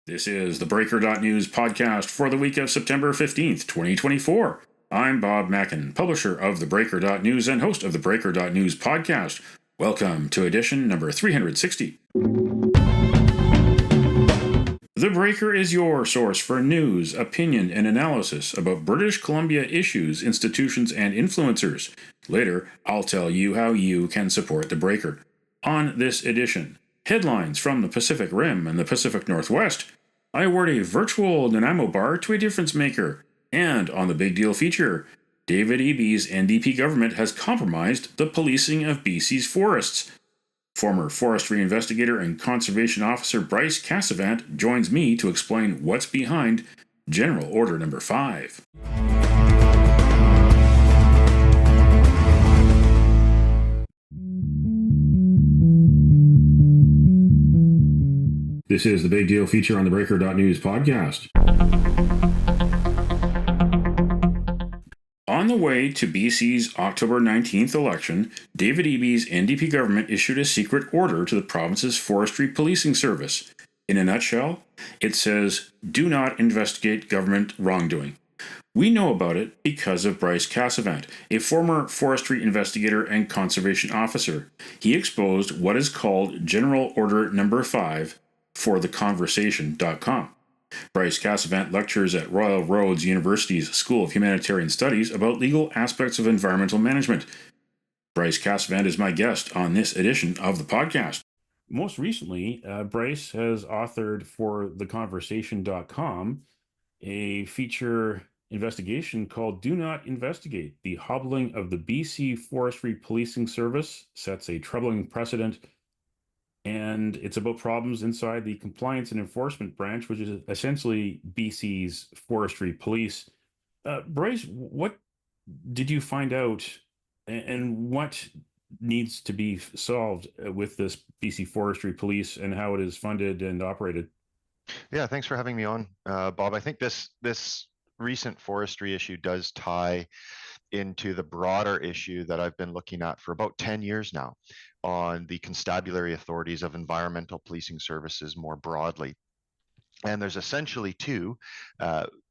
This is the Breaker.news podcast for the week of September 15th, 2024. I'm Bob Mackin, publisher of theBreaker.news and host of the Breaker.news podcast. Welcome to edition number 360. The Breaker is your source for news, opinion, and analysis about British Columbia issues, institutions, and influencers. Later, I'll tell you how you can support The Breaker. On this edition, headlines from the Pacific Rim and the Pacific Northwest. I award a virtual Nanaimo bar to a difference maker. And on the Big Deal feature, David Eby's NDP government has compromised the policing of BC's forests. Former forestry investigator and conservation officer Bryce Casavant joins me to explain what's behind General Order Number 5. This is the Big Deal feature on the Breaker.news podcast. On the way to BC's October 19th election, David Eby's NDP government issued a secret order to the province's forestry policing service. In a nutshell, it says, do not investigate government wrongdoing. We know about it because of Bryce Casavant, a former forestry investigator and conservation officer. He exposed what is called General Order Number 5 for theconversation.com. Bryce Casavant lectures at Royal Roads University's School of Humanitarian Studies about legal aspects of environmental management. Bryce Casavant is my guest on this edition of the podcast. Most recently, Bryce has authored for theconversation.com a feature investigation called Do Not Investigate. The hobbling of the BC Forestry Policing Service sets a troubling precedent, and it's about problems inside the compliance and enforcement branch, which is essentially BC's forestry police. Bryce, what did you find out, and what needs to be solved with this BC Forestry Police and how it is funded and operated? Yeah, thanks for having me on, Bob. I think this recent forestry issue does tie into the broader issue that I've been looking at for about 10 years now on the constabulary authorities of environmental policing services more broadly. And there's essentially two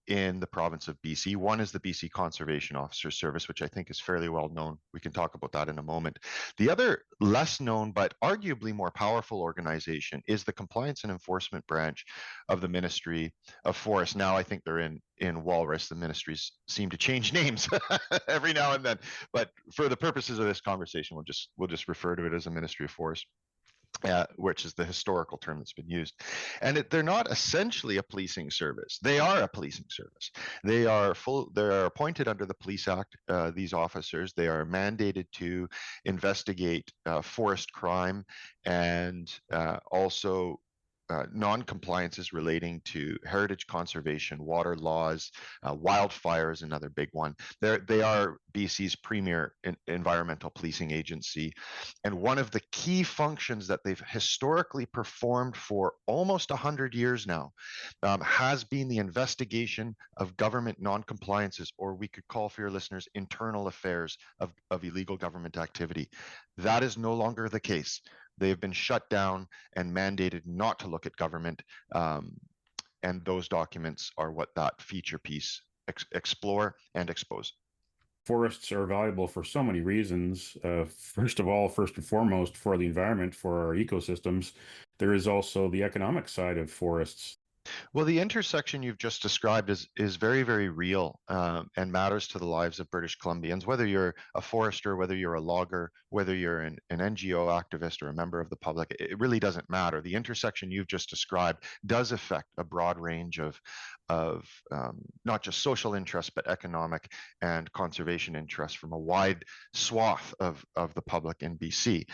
in the province of BC. One is the BC Conservation Officer Service, which I think is fairly well known. We can talk about that in a moment. The other less known but arguably more powerful organization is the Compliance and Enforcement Branch of the Ministry of Forests. Now I think they're in Walrus. The ministries seem to change names every now and then, but for the purposes of this conversation, we'll just refer to it as a Ministry of Forest. Which is the historical term that's been used. And they're not essentially a policing service. They are a policing service. They are appointed under the Police Act, these officers. They are mandated to investigate forest crime and also non-compliances relating to heritage conservation, water laws, wildfires, another big one. They are BC's premier environmental policing agency. And one of the key functions that they've historically performed for almost 100 years now has been the investigation of government non-compliances, or we could call for your listeners internal affairs of illegal government activity. That is no longer the case. They have been shut down and mandated not to look at government, and those documents are what that feature piece explore and expose. Forests are valuable for so many reasons. First and foremost, for the environment, for our ecosystems. There is also the economic side of forests. Well, the intersection you've just described is very, very real and matters to the lives of British Columbians, whether you're a forester, whether you're a logger, whether you're an NGO activist or a member of the public. It really doesn't matter. The intersection you've just described does affect a broad range of not just social interests, but economic and conservation interests from a wide swath of the public in BC.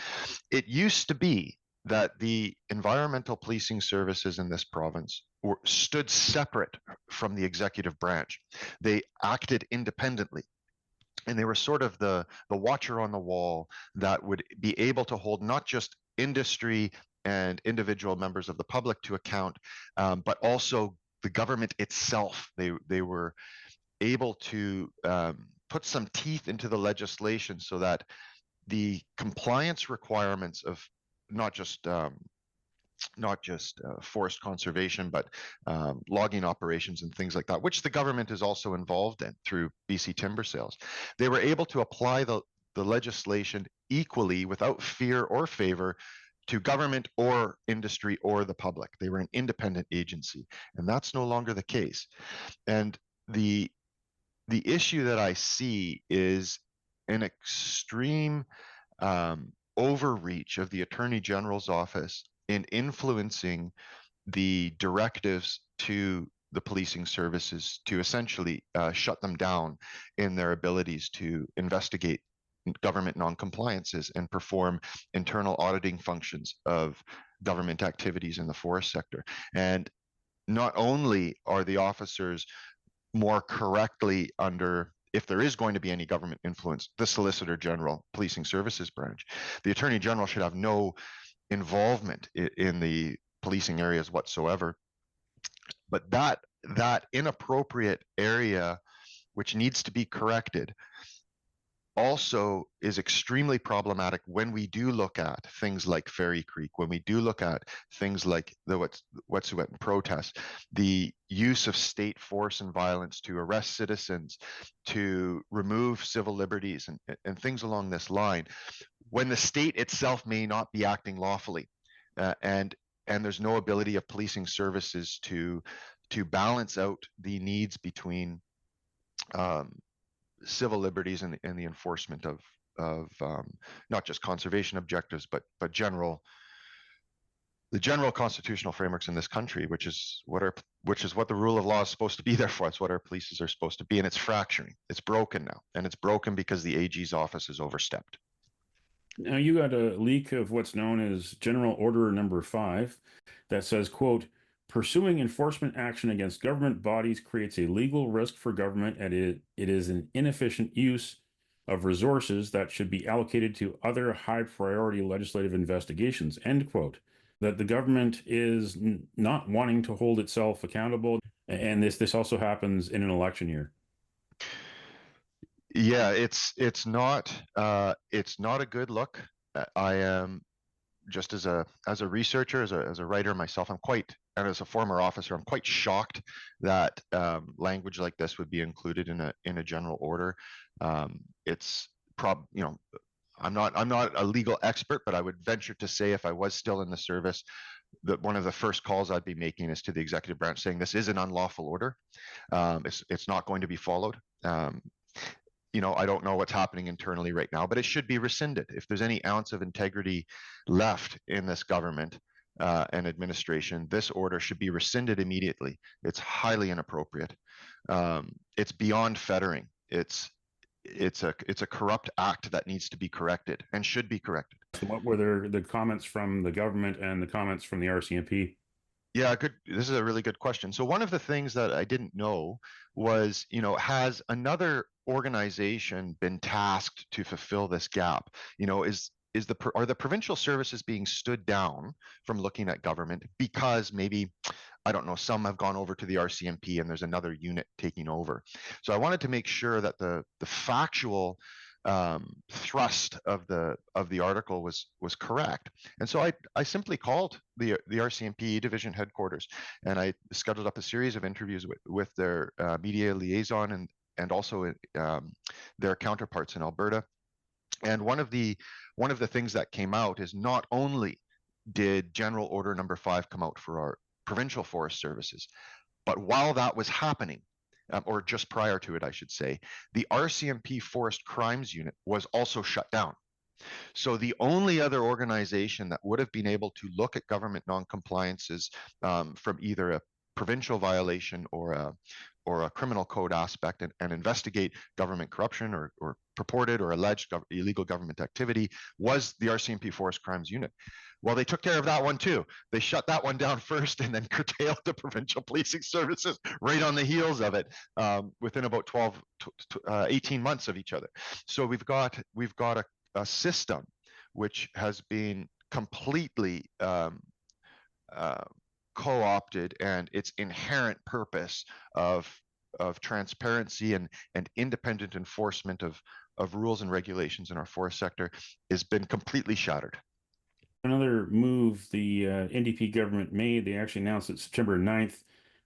It used to be that the environmental policing services in this province stood separate from the executive branch. They acted independently, and they were sort of the watcher on the wall that would be able to hold not just industry and individual members of the public to account, but also the government itself. They were able to put some teeth into the legislation so that the compliance requirements of not just not just forest conservation, but logging operations and things like that, which the government is also involved in through BC timber sales. They were able to apply the legislation equally without fear or favor to government or industry or the public. They were an independent agency, and that's no longer the case. And the issue that I see is an extreme overreach of the Attorney General's office in influencing the directives to the policing services to essentially shut them down in their abilities to investigate government non-compliances and perform internal auditing functions of government activities in the forest sector. And not only are the officers more correctly under, if there is going to be any government influence, the Solicitor General Policing Services Branch, the Attorney General should have no involvement in the policing areas whatsoever. But that inappropriate area, which needs to be corrected, also is extremely problematic when we do look at things like Fairy Creek, when we do look at things like the Wet'suwet'en protests, the use of state force and violence to arrest citizens, to remove civil liberties, and things along this line, when the state itself may not be acting lawfully, and there's no ability of policing services to balance out the needs between civil liberties and the enforcement of not just conservation objectives, but the general constitutional frameworks in this country, which is what the rule of law is supposed to be there for. It's what our polices are supposed to be, and it's fracturing. It's broken now, and it's broken because the AG's office is overstepped. Now, you got a leak of what's known as General Order Number 5 that says, quote, pursuing enforcement action against government bodies creates a legal risk for government, and it is an inefficient use of resources that should be allocated to other high priority legislative investigations, end quote. That the government is not wanting to hold itself accountable, and this also happens in an election year. Yeah, it's not a good look. I am, just as a researcher, as a writer myself, and as a former officer, I'm quite shocked that language like this would be included in a general order. I'm not a legal expert, but I would venture to say, if I was still in the service, that one of the first calls I'd be making is to the executive branch, saying this is an unlawful order. It's not going to be followed. I don't know what's happening internally right now, but it should be rescinded. If there's any ounce of integrity left in this government and administration, this order should be rescinded immediately. It's highly inappropriate. It's beyond fettering. It's a corrupt act that needs to be corrected and should be corrected. So what were the comments from the government and the comments from the RCMP? Yeah, good. This is a really good question. So one of the things that I didn't know was, has another organization been tasked to fulfill this gap? Are the provincial services being stood down from looking at government because maybe, I don't know, some have gone over to the RCMP and there's another unit taking over? So I wanted to make sure that the factual thrust of the article was correct, and so I simply called the RCMP division headquarters, and I scheduled up a series of interviews with their media liaison and also their counterparts in Alberta. And one of the things that came out is, not only did General Order Number 5 come out for our provincial forest services, but while that was happening, or just prior to it, I should say, the RCMP Forest Crimes Unit was also shut down. So the only other organization that would have been able to look at government non-compliances from either a provincial violation or a criminal code aspect and investigate government corruption or purported or alleged illegal government activity was the RCMP Forest Crimes Unit. Well, they took care of that one too. They shut that one down first and then curtailed the provincial policing services right on the heels of it within about 18 months of each other. So we've got a system which has been completely co-opted, and its inherent purpose of transparency and independent enforcement of rules and regulations in our forest sector has been completely shattered. Another move the NDP government made, they actually announced it September 9th.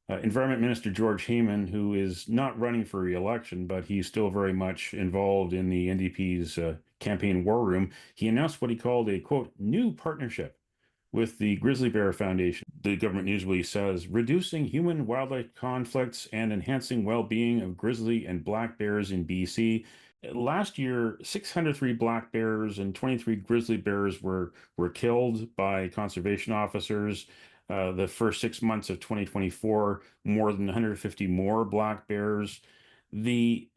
Environment Minister George Heyman, who is not running for re-election, but he's still very much involved in the NDP's campaign war room, he announced what he called a, quote, new partnership with the Grizzly Bear Foundation. The government news release says reducing human wildlife conflicts and enhancing well being of grizzly and black bears in BC. Last year, 603 black bears and 23 grizzly bears were killed by conservation officers. The first 6 months of 2024, more than 150 more black bears. The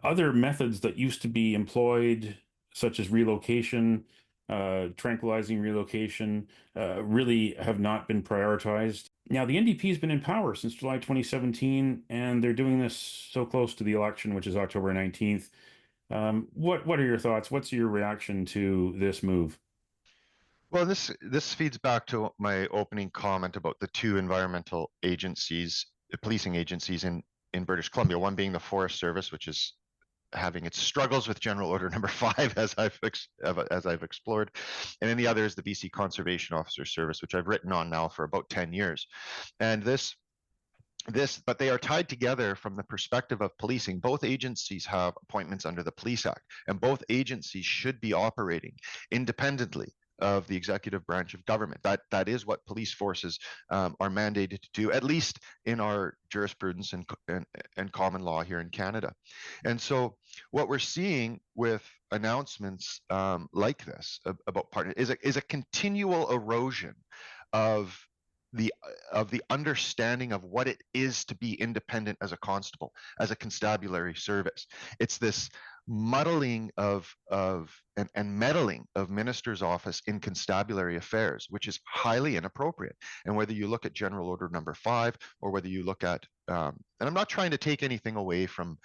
other methods that used to be employed, such as relocation, tranquilizing relocation, really have not been prioritized. Now, the NDP has been in power since July 2017, and they're doing this so close to the election, which is October 19th. What are your thoughts? What's your reaction to this move? Well, this feeds back to my opening comment about the two environmental agencies, policing agencies in British Columbia. One being the Forest Service, which is having its struggles with General Order Number 5, as I've explored, and then the other is the BC Conservation Officer Service, which I've written on now for about 10 years. And but they are tied together from the perspective of policing. Both agencies have appointments under the Police Act, and both agencies should be operating independently of the executive branch of government. That is what police forces are mandated to do, at least in our jurisprudence and common law here in Canada. And so, what we're seeing with announcements like this about partner is a continual erosion of the the understanding of what it is to be independent as a constable, as a constabulary service. It's this muddling and meddling of minister's office in constabulary affairs, which is highly inappropriate. And whether you look at General Order Number 5, or whether you look at, and I'm not trying to take anything away from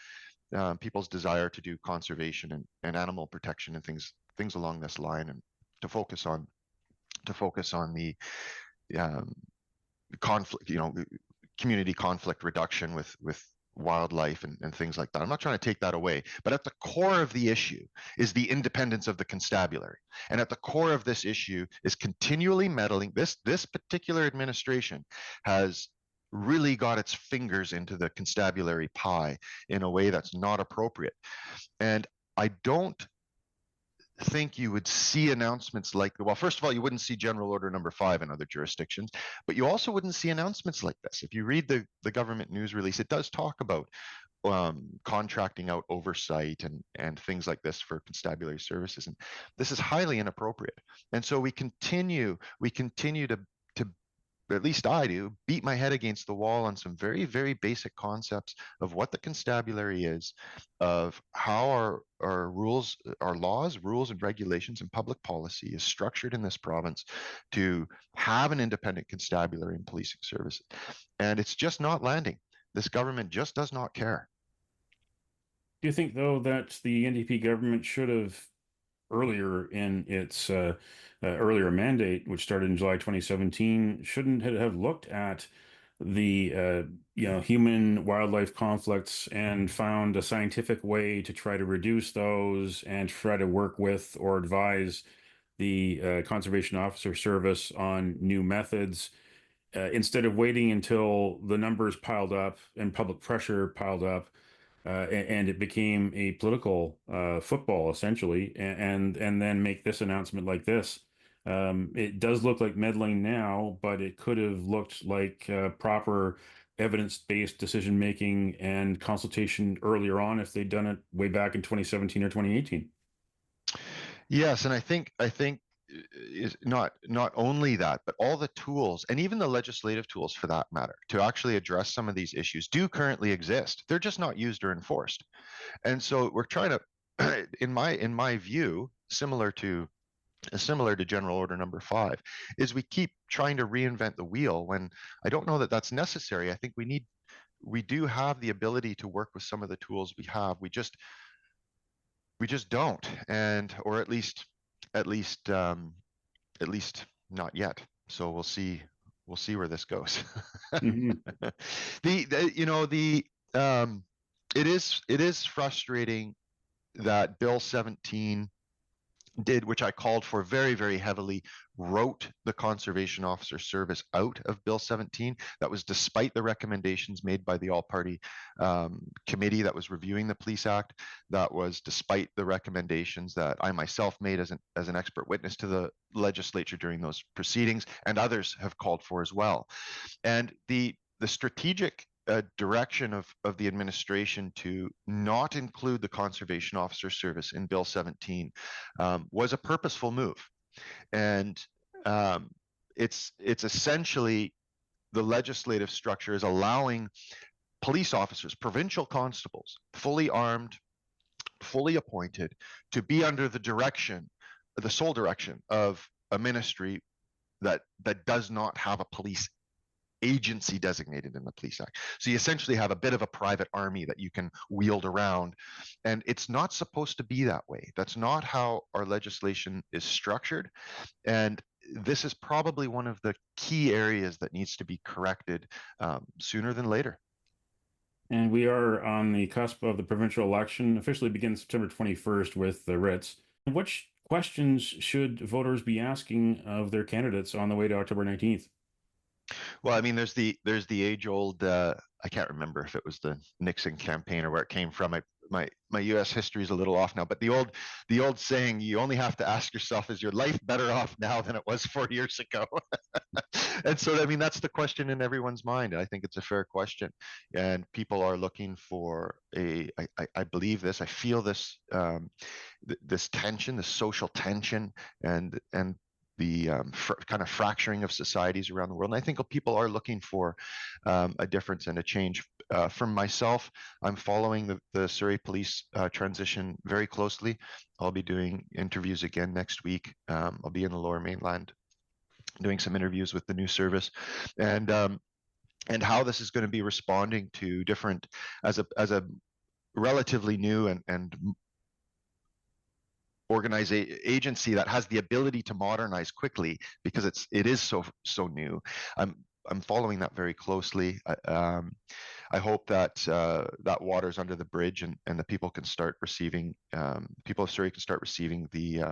people's desire to do conservation and animal protection and things along this line, and to focus on the um, conflict, community conflict reduction with wildlife and things like that. I'm not trying to take that away, but at the core of the issue is the independence of the constabulary. And at the core of this issue is continually meddling. This particular administration has really got its fingers into the constabulary pie in a way that's not appropriate. And I don't think you would see announcements like, well, first of all, you wouldn't see General Order Number 5 in other jurisdictions, but you also wouldn't see announcements like this. If you read the government news release, it does talk about contracting out oversight and things like this for constabulary services, and this is highly inappropriate. And so we continue to at least I do, beat my head against the wall on some very, very basic concepts of what the constabulary is, of how our rules, our laws, rules, and regulations and public policy is structured in this province to have an independent constabulary and policing services. And it's just not landing. This government just does not care. Do you think, though, that the NDP government should have earlier in its earlier mandate, which started in July 2017, shouldn't it have looked at the human wildlife conflicts and found a scientific way to try to reduce those and try to work with or advise the conservation officer service on new methods instead of waiting until the numbers piled up and public pressure piled up and it became a political football essentially, and then make this announcement like this. It does look like meddling now, but it could have looked like proper evidence-based decision making and consultation earlier on if they'd done it way back in 2017 or 2018. Yes, and I think is not only that, but all the tools and even the legislative tools for that matter to actually address some of these issues do currently exist. They're just not used or enforced. And so we're trying to, in my view, similar to General Order Number 5, is we keep trying to reinvent the wheel when I don't know that that's necessary. I think we do have the ability to work with some of the tools we have. We just don't, and or at least at least not yet. So we'll see where this goes. Mhm. the you know the it is frustrating that Bill 17 did, which I called for very, very heavily, wrote the conservation officer service out of Bill 17. That was despite the recommendations made by the all-party committee that was reviewing the Police Act. That was despite the recommendations that I myself made as an expert witness to the legislature during those proceedings, and others have called for as well. And the strategic direction of the administration to not include the conservation officer service in Bill 17 was a purposeful move. And it's essentially the legislative structure is allowing police officers, provincial constables, fully armed, fully appointed, to be under the direction, the sole direction of a ministry that does not have a police agency designated in the Police Act. So you essentially have a bit of a private army that you can wield around. And it's not supposed to be that way. That's not how our legislation is structured. And this is probably one of the key areas that needs to be corrected sooner than later. And we are on the cusp of the provincial election, officially begins September 21st with the writs. Which questions should voters be asking of their candidates on the way to October 19th? Well, I mean, there's the age-old. I can't remember if it was the Nixon campaign or where it came from. My U.S. history is a little off now, but the old saying, "You only have to ask yourself, is your life better off now than it was 4 years ago?" And so, I mean, that's the question in everyone's mind. I think it's a fair question, and people are looking for I believe this. I feel this this tension, this social tension, and the kind of fracturing of societies around the world. And I think people are looking for a difference and a change. From myself, I'm following the Surrey Police transition very closely. I'll be doing interviews again next week. I'll be in the Lower Mainland doing some interviews with the new service, and how this is going to be responding to different, as a relatively new and agency that has the ability to modernize quickly because it is so new. I'm following that very closely. I hope that that water's under the bridge and the people can start receiving, people of Surrey can start receiving the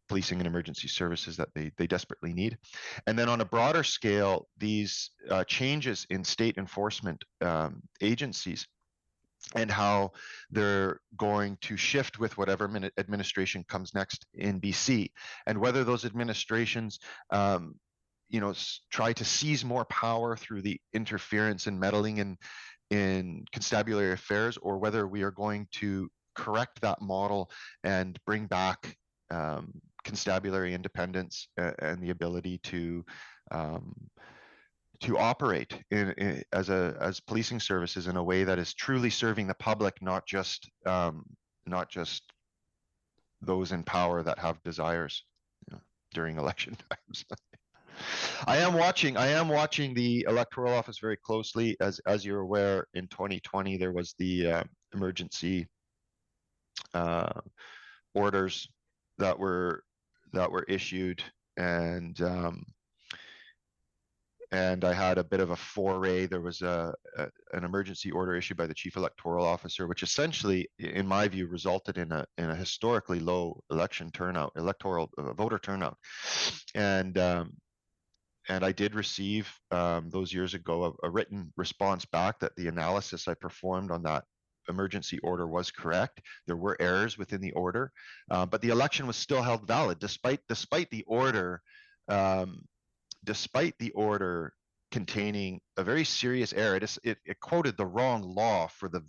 policing and emergency services that they desperately need. And then on a broader scale, these changes in state enforcement agencies and how they're going to shift with whatever administration comes next in BC, and whether those administrations try to seize more power through the interference and meddling in constabulary affairs, or whether we are going to correct that model and bring back constabulary independence and the ability to operate as policing services in a way that is truly serving the public, not just those in power that have desires during election times. I am watching the electoral office very closely. As you're aware, in 2020 there was the emergency orders that were issued, and I had a bit of a foray. There was an emergency order issued by the chief electoral officer, which essentially, in my view, resulted in a historically low election turnout, electoral voter turnout. And I did receive those years ago a written response back that the analysis I performed on that emergency order was correct. There were errors within the order, but the election was still held valid despite the order. Despite the order containing a very serious error. It quoted the wrong law for the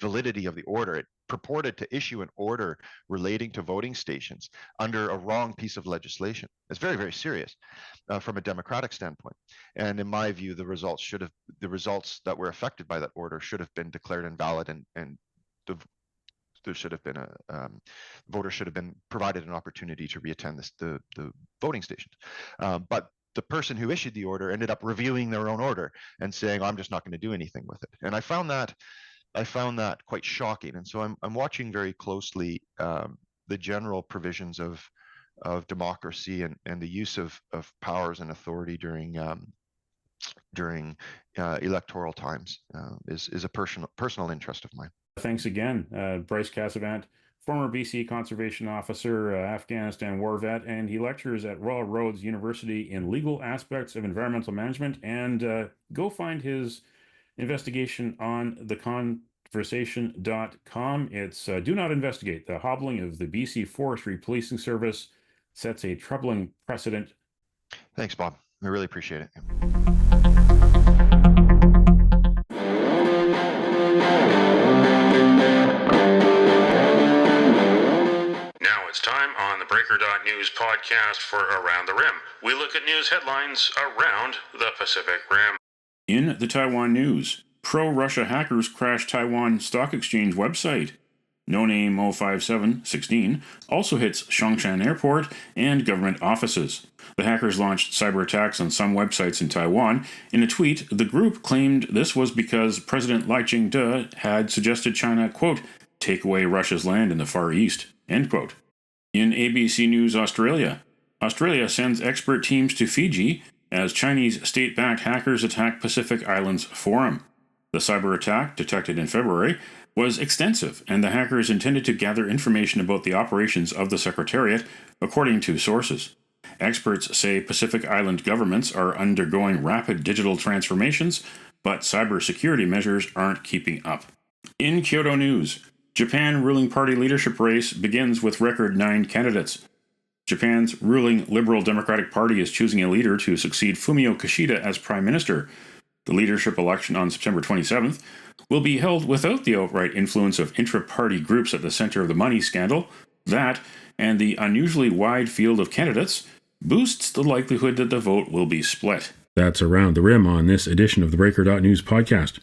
validity of the order. It purported to issue an order relating to voting stations under a wrong piece of legislation. It's very, very serious from a democratic standpoint. And in my view, the results that were affected by that order should have been declared invalid, and there should have been voters should have been provided an opportunity to reattend the voting stations. But the person who issued the order ended up reviewing their own order and saying, "I'm just not going to do anything with it." And I found that quite shocking. And so I'm watching very closely the general provisions of democracy and the use of powers and authority during electoral times is a personal interest of mine. Thanks again, Bryce Casavant, former BC conservation officer, Afghanistan war vet, and he lectures at Royal Roads University in legal aspects of environmental management. And go find his investigation on theconversation.com. It's Do Not Investigate. The hobbling of the BC Forestry Policing Service sets a troubling precedent. Thanks, Bob. I really appreciate it. Now it's time on the Breaker.news podcast for Around the Rim. We look at news headlines around the Pacific Rim. In the Taiwan news, pro-Russia hackers crashed Taiwan Stock Exchange website. No Name 05716 also hits Songshan Airport and government offices. The hackers launched cyber attacks on some websites in Taiwan. In a tweet, the group claimed this was because President Lai Ching-te had suggested China, quote, take away Russia's land in the Far East, end quote. In ABC News Australia, Australia sends expert teams to Fiji as Chinese state-backed hackers attack Pacific Islands Forum. The cyber attack, detected in February, was extensive, and the hackers intended to gather information about the operations of the Secretariat, according to sources. Experts say Pacific Island governments are undergoing rapid digital transformations, but cybersecurity measures aren't keeping up. In Kyoto news, Japan ruling party leadership race begins with record 9 candidates. Japan's ruling Liberal Democratic Party is choosing a leader to succeed Fumio Kishida as prime minister. The leadership election on September 27th will be held without the outright influence of intra-party groups at the center of the money scandal. That, and the unusually wide field of candidates, boosts the likelihood that the vote will be split. That's Around the Rim on this edition of the Breaker.news podcast.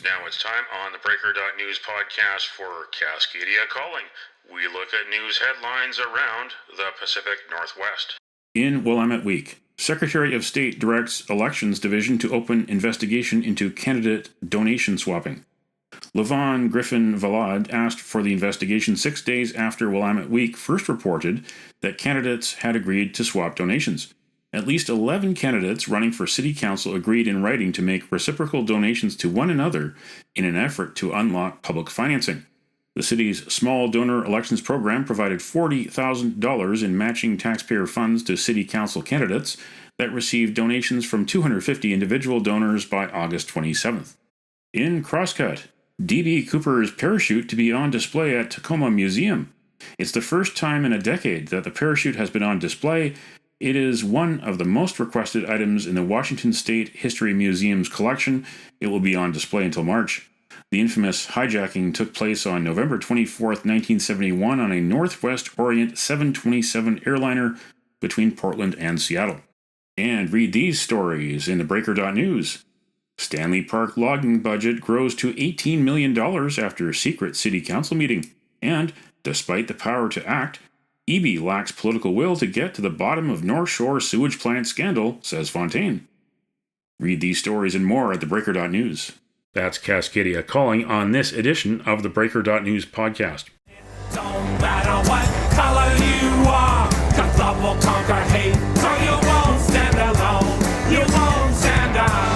Now it's time on the Breaker.news podcast for Cascadia Calling. We look at news headlines around the Pacific Northwest. In Willamette Week, Secretary of State directs Elections Division to open investigation into candidate donation swapping. Levon Griffin Valade asked for the investigation 6 days after Willamette Week first reported that candidates had agreed to swap donations. At least 11 candidates running for city council agreed in writing to make reciprocal donations to one another in an effort to unlock public financing. The city's small donor elections program provided $40,000 in matching taxpayer funds to city council candidates that received donations from 250 individual donors by August 27th. In Crosscut, D.B. Cooper's parachute to be on display at Tacoma Museum. It's the first time in a decade that the parachute has been on display. It is one of the most requested items in the Washington State History Museum's collection. It will be on display until March. The infamous hijacking took place on November 24, 1971 on a Northwest Orient 727 airliner between Portland and Seattle. And read these stories in the Breaker.news. Stanley Park logging budget grows to $18 million after a secret city council meeting. And, despite the power to act, EB lacks political will to get to the bottom of North Shore sewage plant scandal, says Fontaine. Read these stories and more at theBreaker.news. That's Cascadia Calling on this edition of the Breaker.news podcast. Don't matter what color you are, 'cause love will conquer hate, so you won't stand alone, you won't stand alone.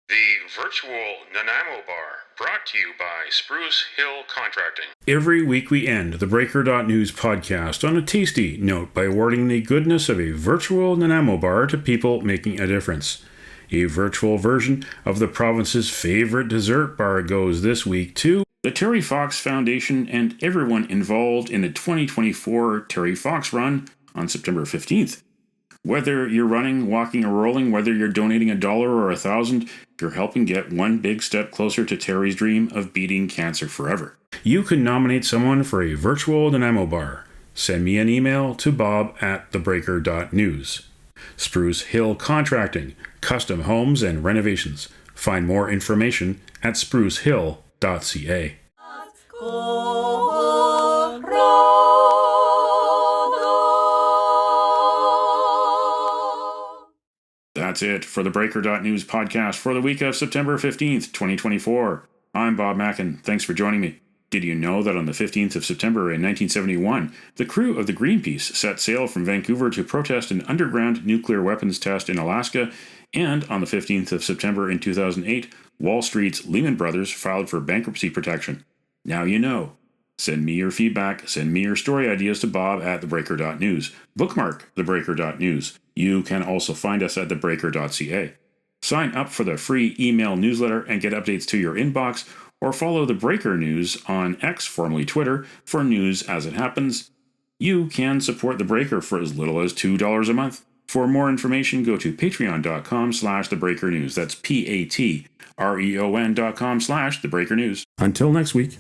The virtual Nanaimo Bar, brought to you by Spruce Hill Contracting. Every week we end the Breaker.news podcast on a tasty note by awarding the goodness of a virtual Nanaimo Bar to people making a difference. A virtual version of the province's favorite dessert bar goes this week to the Terry Fox Foundation and everyone involved in the 2024 Terry Fox Run on September 15th. Whether you're running, walking, or rolling, whether you're donating $1 or $1,000, you're helping get one big step closer to Terry's dream of beating cancer forever. You can nominate someone for a virtual Nanaimo Bar. Send me an email to bob@theBreaker.news. Spruce Hill Contracting, custom homes and renovations. Find more information at sprucehill.ca. That's it for the Breaker.news podcast for the week of September 15th, 2024. I'm Bob Mackin. Thanks for joining me. Did you know that on the 15th of September in 1971, the crew of the Greenpeace set sail from Vancouver to protest an underground nuclear weapons test in Alaska, and on the 15th of September in 2008, Wall Street's Lehman Brothers filed for bankruptcy protection? Now you know. Send me your feedback, send me your story ideas to Bob at theBreaker.news. Bookmark theBreaker.news. You can also find us at theBreaker.ca. Sign up for the free email newsletter and get updates to your inbox, or follow The Breaker News on X, formerly Twitter, for news as it happens. You can support The Breaker for as little as $2 a month. For more information, go to patreon.com/thebreakernews. That's patreon.com/thebreakernews. Until next week.